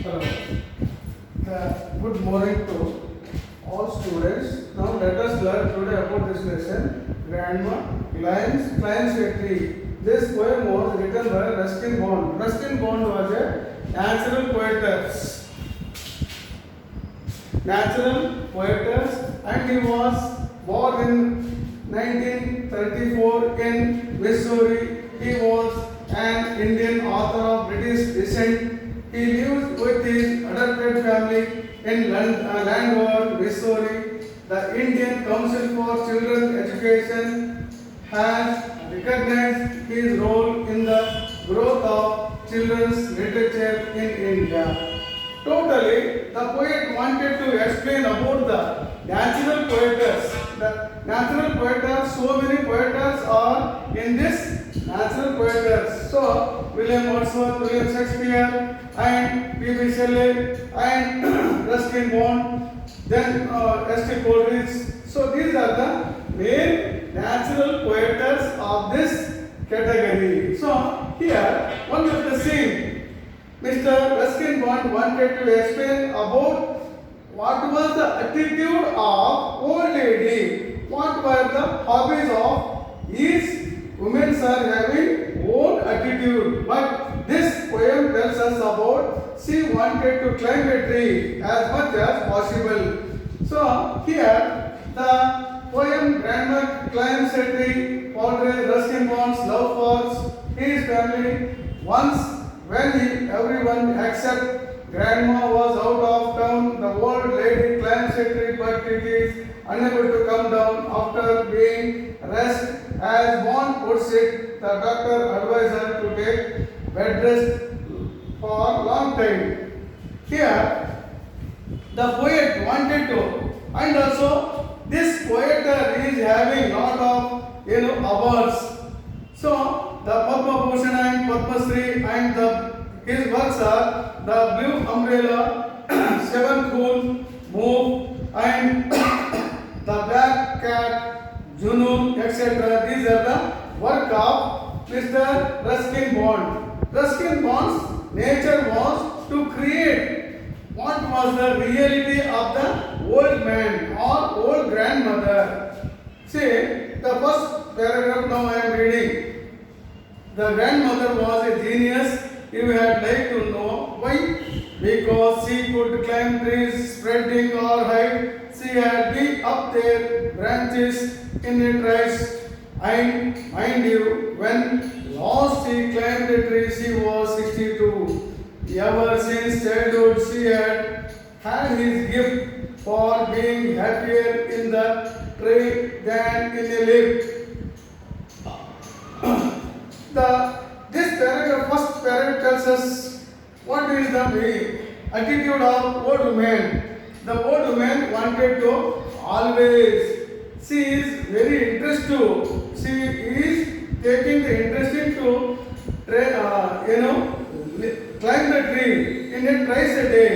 Hello. Good morning to all students. Now let us learn today about this lesson. Grandma climbs a tree. This poem was written by Ruskin Bond. Ruskin Bond was a natural poetess, and he was born in 1934 in Missouri. He was an Indian author of British descent. He lives with his adopted family in Landover, Missouri. The Indian Council for Children's Education has recognized his role in the growth of children's literature in India. Totally, the poet wanted to explain about the natural poetess. The natural poetess, so many poetess are in this natural poetess. So, William Wordsworth, William Shakespeare, and P.B. Shelley, and Ruskin Bond, then S.T. Coleridge. So, these are the main natural poetess of this category. So, here, one of the scene. Mr. Ruskin Bond wanted to explain about what was the attitude of old lady, what were the hobbies of each women are having own attitude. But this poem tells us about she wanted to climb a tree as much as possible. So here the poem Grandma climbs a tree portrays Ruskin Bond's love for his family. Once when everyone except Grandma was out of town, the old lady climbs a tree, but it is unable to come down after being rest. As Bond puts it, the doctor advised her to take bed rest for a long time. Here, the poet wanted to, and also this poet is having lot of awards. So the Padma Bhushan and Padma Shri and his works are the Blue Umbrella, Seven Cool, Move, and the Black Cat, Junoon, etc. These are the work of Mr. Ruskin Bond. Ruskin Bond's nature was to create what was the reality of the old man or old grandmother. See, the first paragraph now I am reading. The grandmother was a genius. You had like to know why? Because she could climb trees, spreading or height. She had been up their branches in a trice. And mind you, when last she climbed a tree, she was 62. Ever since childhood, she had his gift for being happier in the tree than in a lift. First paragraph tells us what is the attitude of old woman. The old woman wanted to always. She is very interested. She is taking the interest into climb the tree in a twice a day.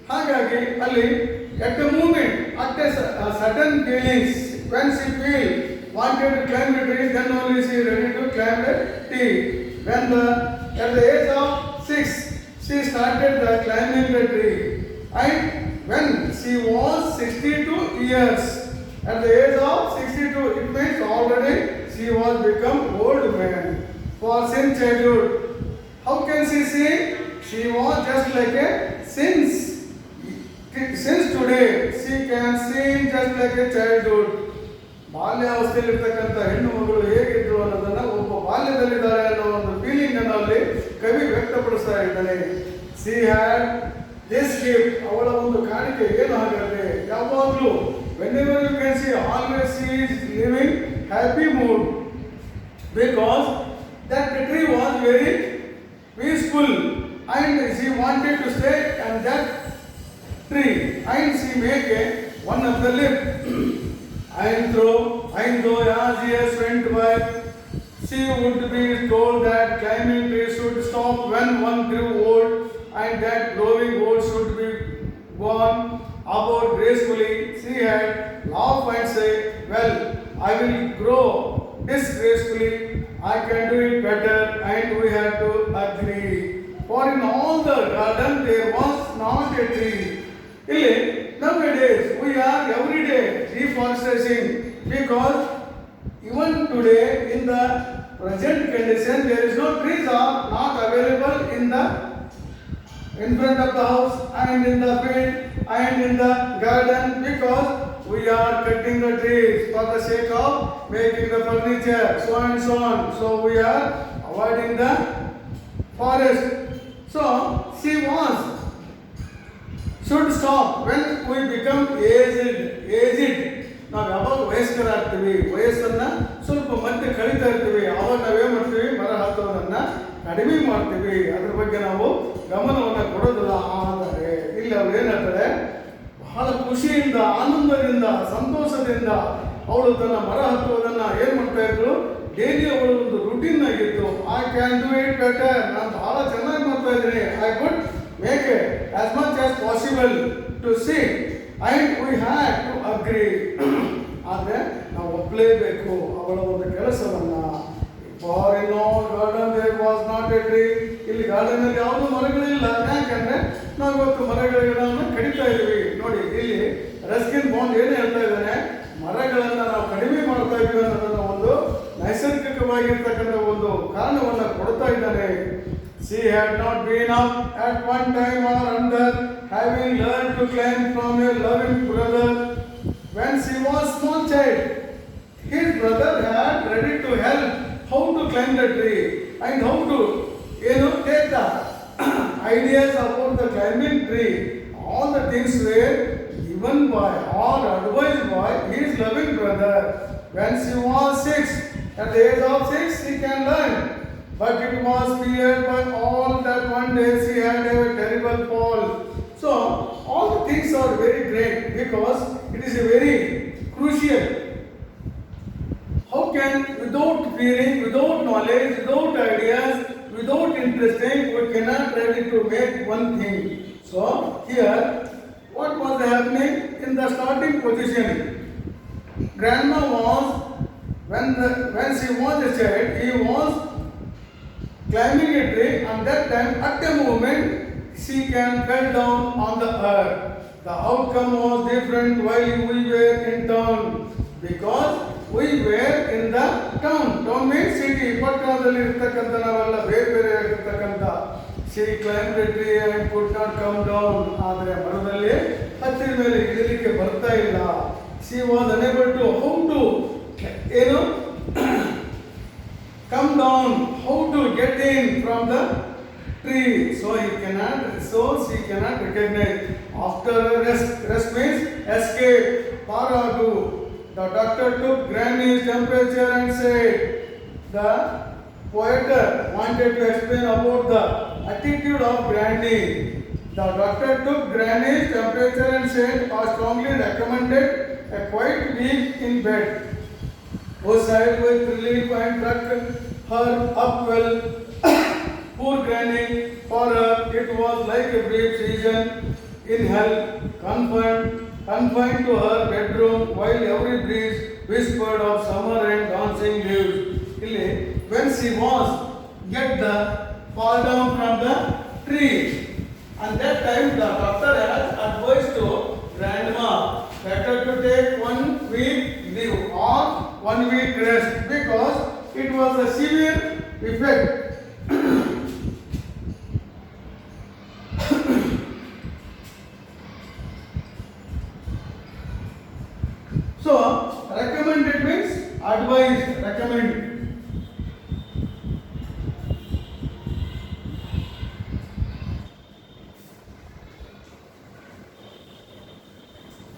ಹಾಗಾಗಿ ಅಲ್ಲಿ at the moment, at a sudden feelings, when she feel wanted to climb the tree, then only she ready to climb the tree. At the age of 6, she started the climbing the tree. And when she was 62 years, at the age of 62, it means already she was become old man. For since childhood, how can she say? She was just like a since today, she can sing just like a childhood. ಬಾಲ್ಯಾವಸ್ಥೆಯಲ್ಲಿರ್ತಕ್ಕಂಥ ಹೆಣ್ಣು ಮಗಳು ಹೇಗಿದ್ರು ಅನ್ನೋದನ್ನ ಒಬ್ಬ ಬಾಲ್ಯದಲ್ಲಿದ್ದಾರೆ ಅನ್ನೋ ಒಂದು feeling ಅನ್ನು ಅಲ್ಲಿ ಕವಿ ವ್ಯಕ್ತಪಡಿಸ್ತಾ ಇದ್ದಾನೆ. ಸಿ ಹ್ಯಾಡ್ ದಿಸ್ ಗಿಫ್ಟ್, ಅವಳ ಒಂದು ಕಾಣಿಕೆ ಏನು ಹಾಗಾದ್ರೆ ಯಾವಾಗಲೂ whenever you can see always she is living happy mood because that tree was very peaceful and she wanted to stay on that tree and she make one of the lip. And though as years went by, she would be told that climbing trees should stop when one grew old and that growing old should be gone about gracefully. She had laughed and said, well, I will grow disgracefully. I can do it better, and we have to agree. for in all the garden there was not a tree. ಇಲ್ಲಿ nowadays we are every day deforesting because even today in the present condition there is no trees are not available in front of the house and in the field and in the garden because we are cutting the trees for the sake of making the furniture, so and so on. So we are avoiding the forest. So she was should stop when we become aged. ನಾವು ಯಾವಾಗ ವಯಸ್ಕರಾಗ್ತೀವಿ, ವಯಸ್ಸನ್ನ ಸ್ವಲ್ಪ ಮತ್ತೆ ಕಳೀತಾ ಇರ್ತೀವಿ, ಆವಾಗ ನಾವೇನ್ ಮಾಡ್ತೀವಿ, ಮರ ಹತ್ತೋದನ್ನ ಕಡಿಮೆ ಮಾಡ್ತೀವಿ. ಅದ್ರ ಬಗ್ಗೆ ನಾವು ಗಮನವನ್ನು ಕೊಡೋದಿಲ್ಲ. ಆದರೆ ಇಲ್ಲಿ ಅವ್ರು ಏನ್ ಹೇಳ್ತಾರೆ, ಬಹಳ ಖುಷಿಯಿಂದ, ಆನಂದದಿಂದ, ಸಂತೋಷದಿಂದ ಅವಳು ತನ್ನ ಮರ ಹತ್ತುವುದನ್ನ ಏನ್ ಮಾಡ್ತಾ ಇದ್ರು, ಡೈಲಿ ಅವಳು ಒಂದು ರೂಟೀನ್ ಆಗಿತ್ತು. I can do it better, ನಾನು ಬಹಳ ಚೆನ್ನಾಗಿ ಮಾಡ್ತಾ ಇದ್ದೀನಿ, I could make it as much as possible to see and we had to agree. ಆದರೆ ನಾವು ಒಪ್ಪಲೇಬೇಕು ಅವಳ ಒಂದು ಕೆಲಸವನ್ನ. For in all garden there was not a tree. ಇಲ್ಲಿ ಗಾರ್ಡನ್ ಅಲ್ಲಿ ಯಾವುದೂ ಮರಗಳಿಲ್ಲ. ಯಾಕಂದ್ರೆ ನಾವು ಇವತ್ತು ಮರಗಳನ್ನು ಕಡಿತಾ ಇದೀವಿ. ನೋಡಿ ಇಲ್ಲಿ ರಸ್ಕಿನ್ ಬಾಂಡ್ ಏನು ಹೇಳ್ತಾ ಇದ್ದಾನೆ, ಮರಗಳನ್ನ ನಾವು ಕಡಿಮೆ ಮಾಡ್ತಾ ಇದ್ದೀವಿ ಅನ್ನೋದನ್ನ ಒಂದು ನೈಸರ್ಗಿಕವಾಗಿರ್ತಕ್ಕಂಥ ಒಂದು ಕಾರಣವನ್ನ ಕೊಡ್ತಾ ಇದ್ದಾನೆ. She had not been up at one time or another, having learned to climb from a loving brother. When she was small child, his brother had ready to help how to climb the tree and how to take the ideas about the climbing tree. All the things were given by or advised by his loving brother. When she was 6, at the age of 6 she can learn. But it was feared by all that one day she had a terrible fall. So all the things are very great because it is a very crucial. How can, without feeling, without knowledge, without ideas, without interesting, we cannot ready to make one thing. So here, what was happening in the starting position? Grandma was, when she was a child, he was climbing a tree, and that time at a moment she can fell down on the earth. The outcome was different while we were in town because we were in the town. Town means city. ಪಟ್ಟಣದಲ್ಲಿ ಇರ್ತಕ್ಕಂಥ ನಾವೆಲ್ಲ ಬೇರೆ ಬೇರೆ ಆಗಿರ್ತಕ್ಕಂಥ. She climbed the tree and could not come down. ಆದರೆ ಮರದಲ್ಲಿ ಹತ್ತಿರ ಮೇಲೆ ಇಳಿಲಿಕ್ಕೆ ಬರ್ತಾ ಇಲ್ಲ. She was unable to how to come down, how to get in from the tree. So she cannot recognize. After rest means escape, paragu. The doctor took Granny's temperature and said, the poet wanted to explain about the attitude of Granny. The doctor took Granny's temperature and said, I strongly recommended a quiet week in bed. Who sighed with relief and tucked her up well. Poor Granny, for her it was like a brief season in hell, confined to her bedroom while every breeze whispered of summer and dancing leaves. When she was fall down from the tree, and that time the doctor had advised to grandma better to take 1 week leave or 1 week rest because it was a severe effect. So recommended means advised, recommend.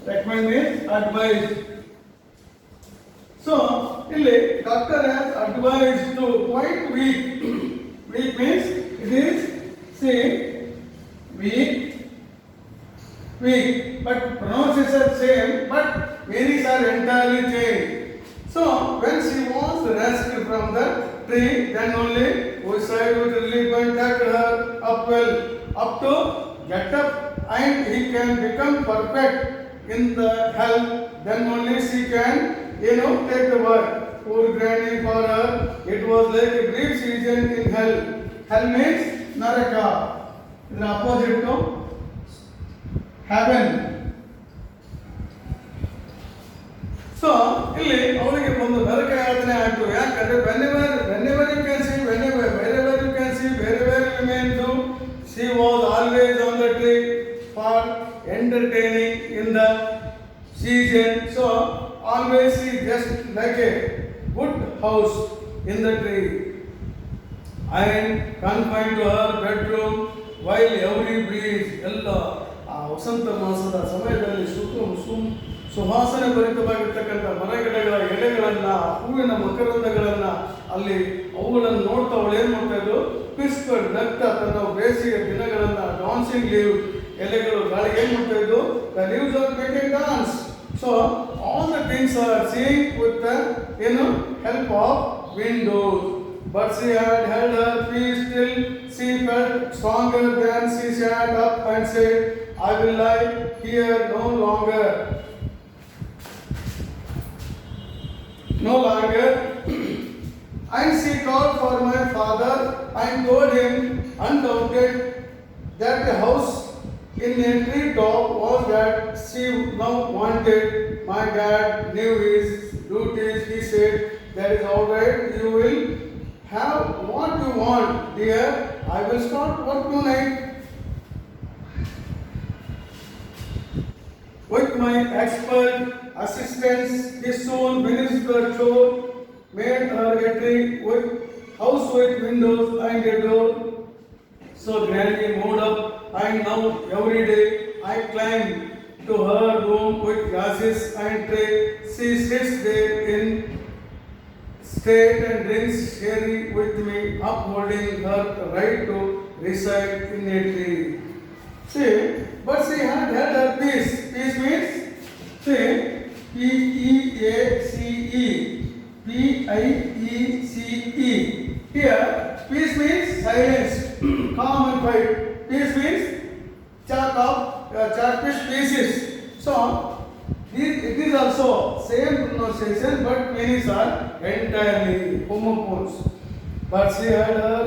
Recommend means advised. So ಇಲ್ಲಿ doctor has advised to quite weak. Weak means it is weak, but pronunciation same, but meanings are entirely changed. So when she was rescued from the tree, then only we sighed with relief and tucked her up well, up to get up, and he can become perfect in the health. Then only she can take the work. Poor Granny, for her it was like a brief season in hell. Hell means ನರಕ. ಇದರ opposite Heaven. So ಇಲ್ಲಿ ಅವರಿಗೆ ಒಂದು ನರಕ ಯಾತನೆ ಆಯಿತು. ಯಾಕಂದ್ರೆ whenever you can see, wherever you can see, wherever you may do, she was always on the tree for entertaining in the season. So always she just like a good house in the tree and confined to her bedroom while every breeze. ಎಲ್ಲ ಆ ವಸಂತ ಮಾಸದ ಸಮಯದಲ್ಲಿ ಸುವಾಸನೆ ಭರಿತವಾಗಿರ್ತಕ್ಕಂಥ ಮರಗಿಡಗಳ ಎಲೆಗಳನ್ನ, ಹೂವಿನ ಮಕರಂದಗಳನ್ನ ಅಲ್ಲಿ ಅವುಗಳನ್ನು ನೋಡ್ತಾ ಅವಳು ಏನ್ ಮಾಡ್ತಾ ಇದ್ರು, ಪಿಸ್ಕಡ್ ನಗ್ತಾ ತನ್ನ ಬೇಸಿಗೆ ದಿನಗಳನ್ನ ಡಾನ್ಸಿಂಗ್ ಲೀವ್ ಎಲೆಗಳು ಗಾಳಿಗೆ ಏನ್ ಮಾಡ್ತಾ ಇದ್ದು, the leaves are making dance. So all the things are seeing with the help of windows. But she had held her peace till she felt stronger. Then she sat up and said, I will lie here no longer. And she called for my father and told him undoubted that the house in a treetop was that she now wanted. My dad knew his duties. He said, that is all right, you will have what you want, dear. I will start work tonight. With my expert assistance, he soon finished the chore, made her a tree with house with windows and a door. So Granny moved up, and now every day I climb to her room with glasses and tray. She sits there in state and drinks sherry with me, upholding her right to reside in a tree. See, but she had had her peace. Peace means, see, P-E-A-C-E, P-I-E-C-E. Here, peace means silence, calm and quiet. Peace means chalk pieces. So, it is also same pronunciation, but meanings are entirely homophones. But she had her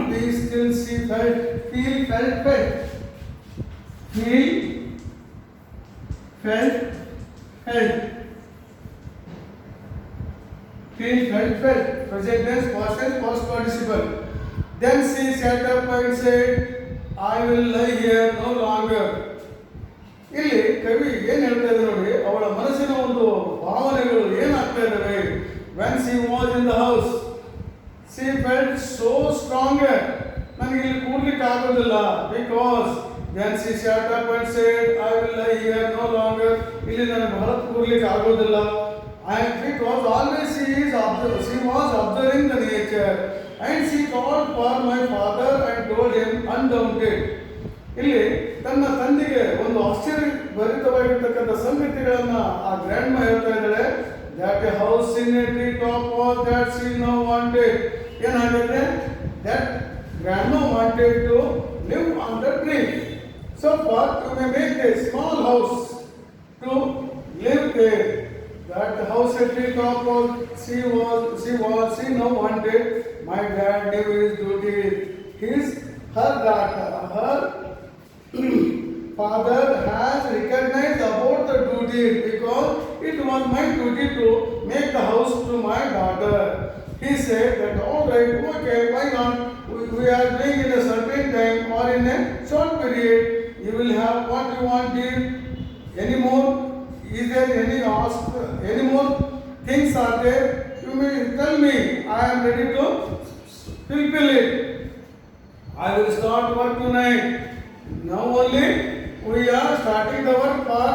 peace till she felt. Present tense, past tense, past participle. Then she sat up and said, I will lie here no longer. ಇಲ್ಲಿ ಕವಿ ಏನ್ ಹೇಳ್ತಾ ಇದ್ದಾರೆ ನೋಡಿ, ಅವಳ ಮನಸ್ಸಿನ ಒಂದು ಭಾವನೆಗಳು ಏನಾಗ್ತಾ ಇದ್ದಾವೆ. when she was in the house she felt so stronger. ನನಗೆ ಇಲ್ಲಿ ಕೂರ್ಲಿಕ್ಕೆ ಆಗೋದಿಲ್ಲ. because then she sat up and said, I will lie here no longer. ಇಲ್ಲಿ ನನಗೆ ಬಹಳ ಕೂರ್ಲಿಕ್ಕೆ ಆಗೋದಿಲ್ಲ. and because always she was observing the nature, and she called for my father and told him undaunted. ಇಲ್ಲಿ ತನ್ನ ತಂದೆಗೆ ಒಂದು ಆಶ್ಚರ್ಯ ಭರಿತವಾಗಿರ್ತಕ್ಕಂಥ ಸಂಗತಿಗಳನ್ನ ಆ ಗ್ರ್ಯಾಂಡ್ ಮಾ ಹೇಳ್ತಾ ಇದ್ದಾಳೆ. that a house in a tree top was that she now wanted. ಏನಾಗಿದೆ, that grandma wanted to live on the tree. So but you may make a small house to live there. That house at tree top was she now wanted. My dad knew his duty. Her father has recognized about the duty, because it was my duty to make the house to my daughter. He said that all right, okay, why not? We are doing in a certain time or in a short period. You will have what you want. Dear. Any more? Is there any more things are there? You may tell me. I am ready to fulfill it. I will start work tonight. Now only we are starting the work for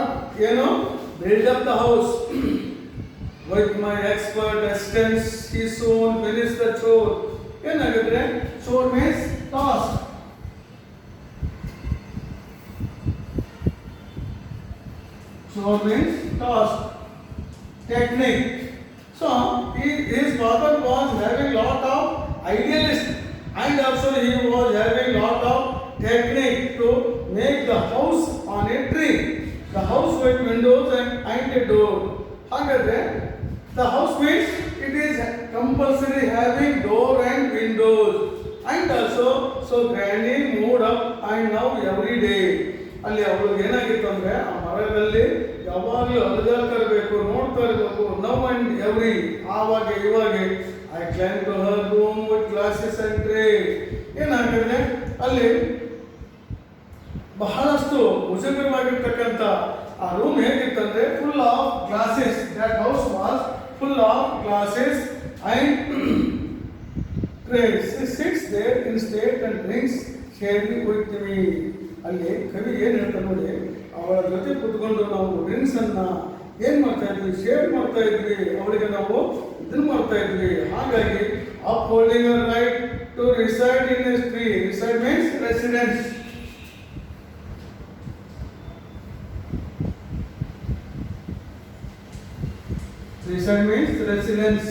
build up the house. With my expert assistance, he soon finished the chore. ಏನಾಗುತ್ತೆ? Chore means task. Chore means task, technique. So his father was having lot of idealist, and also he was having lot of technique to make the house on a tree. The house with windows and a door. However, the house means it is compulsory having door and windows. And also, so Granny and now every day. ಅಲ್ಲಿ ಅವ್ರಿಗೆ ಏನಾಗಿತ್ತು ಅಂದ್ರೆ ಆ ಮರದಲ್ಲಿ ಯಾವಾಗಲೂ ಅಲುಗಾಡ್ತಾ ಇರಬೇಕು, ನೋಡ್ತಾ ಇರಬೇಕು. ನೌ ಅಂಡ್ ಎವ್ರಿ, ಆವಾಗ ಇವಾಗ I climb to her room with glasses and tray. ಏನಾಗಿದೆ ಅಲ್ಲಿ ಬಹಳಷ್ಟು ಮುಜುಗರವಾಗಿರ್ತಕ್ಕಂಥ ಆ ರೂಮ್ ಹೇಗಿತ್ತಂದ್ರೆ full of glasses. That house was full of glasses and trays. She sits there in state and drinks sharing with me. ಅಲ್ಲಿ ಕವಿ ಏನು ಹೇಳ್ತಾರೆ ನೋಡಿ, ಅವಳ ಜೊತೆ ಕುತ್ಕೊಂಡು ನಾವು ಡ್ರಿಂಕ್ಸ್ ಅನ್ನ ಏನ್ ಮಾಡ್ತಾ ಇದ್ವಿ, ಶೇರ್ ಮಾಡ್ತಾ ಇದ್ವಿ, ಅವಳಿಗೆ ನಾವು ಇದನ್ನ ಮಾಡ್ತಾ ಇದ್ವಿ. ಹಾಗಾಗಿ upholding her right to reside in a tree. Reside means residence. Reside means residence.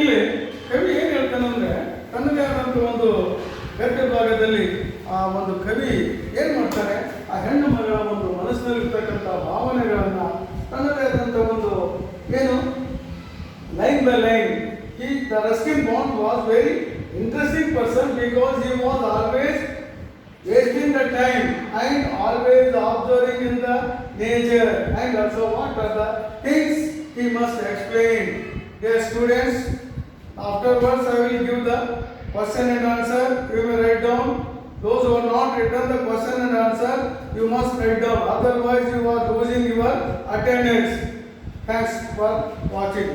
ಇಲ್ಲಿ ಕವಿ ಏನ್ ಹೇಳ್ತಾನಂದ್ರೆ ತನ್ನದೇ ಆದಂತ ಒಂದು ಗದ್ಯ ಭಾಗದಲ್ಲಿ ಆ ಒಂದು ಕವಿ ಏನ್ ಮಾಡ್ತಾರೆ, ಆ ಹೆಣ್ಣು ಮಗಳ ಒಂದು ಮನಸ್ಸಿನಲ್ಲಿರ್ತಕ್ಕಂಥ ಭಾವನೆಗಳನ್ನ ತನ್ನದೇ ಆದಂತ ಒಂದು ಏನು line by line. The Ruskin bond was very interesting person because he was always wasting the time and always observing in the nature and also what are the things he must explain. Dear students, afterwards I will give the question and answer. You may write down. Those who are not written the question and answer, you must write down. Otherwise you are losing your attendance. Thanks for watching.